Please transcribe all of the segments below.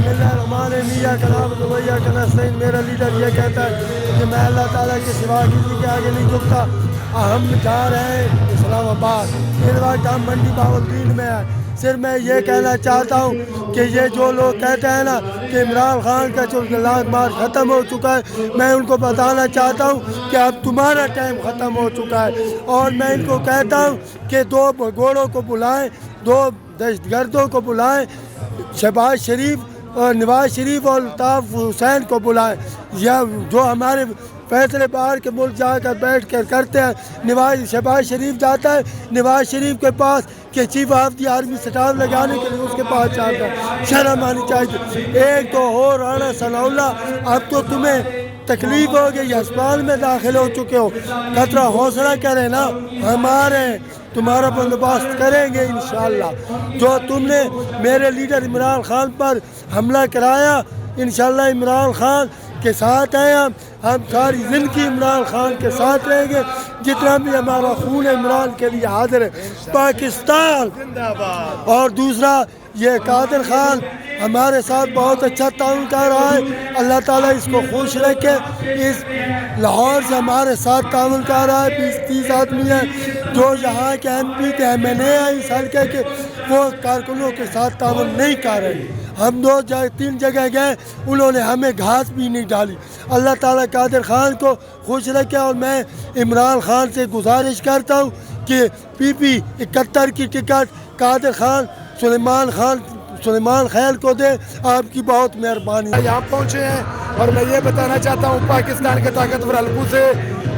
بسم اللہ الرحمن الرحیم ایاک نعبد و ایاک نستعین۔ میرا لیڈر یہ کہتا ہے کہ میں اللہ تعالیٰ کے سوا کسی کے آگے نہیں جھکتا۔ ہم جا رہے ہیں اسلام آباد، اس وقت ہم منڈی بہاولدین میں ہیں۔ صرف میں یہ کہنا چاہتا ہوں کہ یہ جو لوگ کہتے ہیں نا کہ عمران خان کا جو لانگ مارچ ختم ہو چکا ہے، میں ان کو بتانا چاہتا ہوں کہ اب تمہارا ٹائم ختم ہو چکا ہے۔ اور میں ان کو کہتا ہوں کہ 2 گھوڑوں کو بلائیں، 2 دہشت گردوں کو بلائیں، شہباز شریف اور نواز شریف اور الطاف حسین کو بلائیں، یا جو ہمارے فیصلے باہر کے ملک جا کر بیٹھ کر کرتے ہیں۔ شہباز شریف جاتا ہے نواز شریف کے پاس کہ chief of the army staff لگانے کے لیے اس کے پاس جاتا ہے۔ شرم آنی چاہیے۔ ایک تو ہو رانا ثناء اللہ، اب تو تمہیں تکلیف ہو گئی، اسپتال میں داخل ہو چکے ہو، خطرہ حوصلہ کرے نا، ہمارے تمہارا بندوبست کریں گے انشاءاللہ۔ جو تم نے میرے لیڈر عمران خان پر حملہ کرایا، انشاءاللہ عمران خان کے ساتھ ہیں ہم ساری زندگی عمران خان کے ساتھ رہیں گے، جتنا بھی ہمارا خون عمران کے لیے حاضر ہے۔ پاکستان اور دوسرا یہ قادر خان ہمارے ساتھ بہت اچھا تعاون کر رہا ہے، اللہ تعالیٰ اس کو خوش رکھے۔ اس لاہور سے ہمارے ساتھ تعاون کر رہا ہے، 20-30 آدمی ہیں جو یہاں کے ایم پی کے MNA ہیں اس حلقے کے، وہ کارکنوں کے ساتھ تعاون نہیں کر رہے۔ ہم 2-3 جگہ گئے، انہوں نے ہمیں گھاس بھی نہیں ڈالی۔ اللہ تعالیٰ قادر خان کو خوش رکھے۔ اور میں عمران خان سے گزارش کرتا ہوں کہ PP 71 کی ٹکٹ قادر خان سلیمان خیل کو دے، آپ کی بہت مہربانی۔ یہاں پہنچے ہیں اور میں یہ بتانا چاہتا ہوں پاکستان کے طاقتور حلقوں سے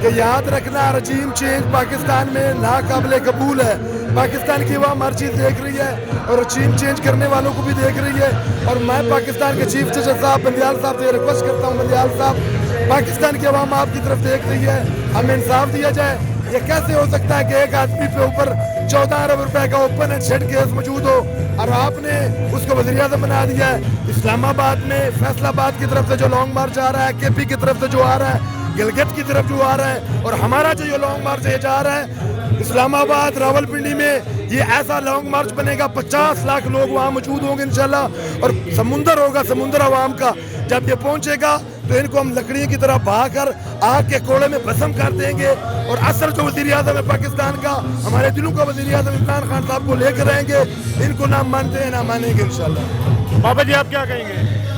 کہ یاد رکھنا رجیم چینج پاکستان میں ناقابل قبول ہے۔ پاکستان کی عوام ہر چیز دیکھ رہی ہے اور رجیم چینج کرنے والوں کو بھی دیکھ رہی ہے۔ اور میں پاکستان کے چیف جسٹس صاحب بندیال صاحب سے ریکویسٹ کرتا ہوں، بندیال صاحب پاکستان کی عوام آپ کی طرف دیکھ رہی ہے، ہمیں انصاف دیا جائے۔ یہ کیسے ہو سکتا ہے کہ ایک آدمی پہ اوپر 14 ارب روپے کا اوپن اینڈ شڈ کیس موجود ہو اور آپ نے اس کو وزیر اعظم بنا دیا ہے؟ اسلام آباد میں فیصل آباد کی طرف سے جو لانگ مارچ آ رہا ہے، KP کی طرف سے جو آ رہا ہے، گلگت کی طرف جو آ رہا ہے، اور ہمارا جو یہ لانگ مارچ یہ جا رہا ہے اسلام آباد راولپنڈی میں، یہ ایسا لانگ مارچ بنے گا، 50 لاکھ لوگ وہاں موجود ہوں گے انشاءاللہ، اور سمندر ہوگا، سمندر عوام کا۔ جب یہ پہنچے گا تو ان کو ہم لکڑیوں کی طرح بہا کر آگ کے کوڑے میں بھسم کر دیں گے، اور اصل جو وزیر اعظم ہے پاکستان کا، ہمارے دلوں کا وزیر اعظم عمران خان صاحب کو لے کر رہیں گے۔ ان کو نہ مانتے ہیں نہ مانیں گے انشاءاللہ۔ بابا جی آپ کیا کہیں گے؟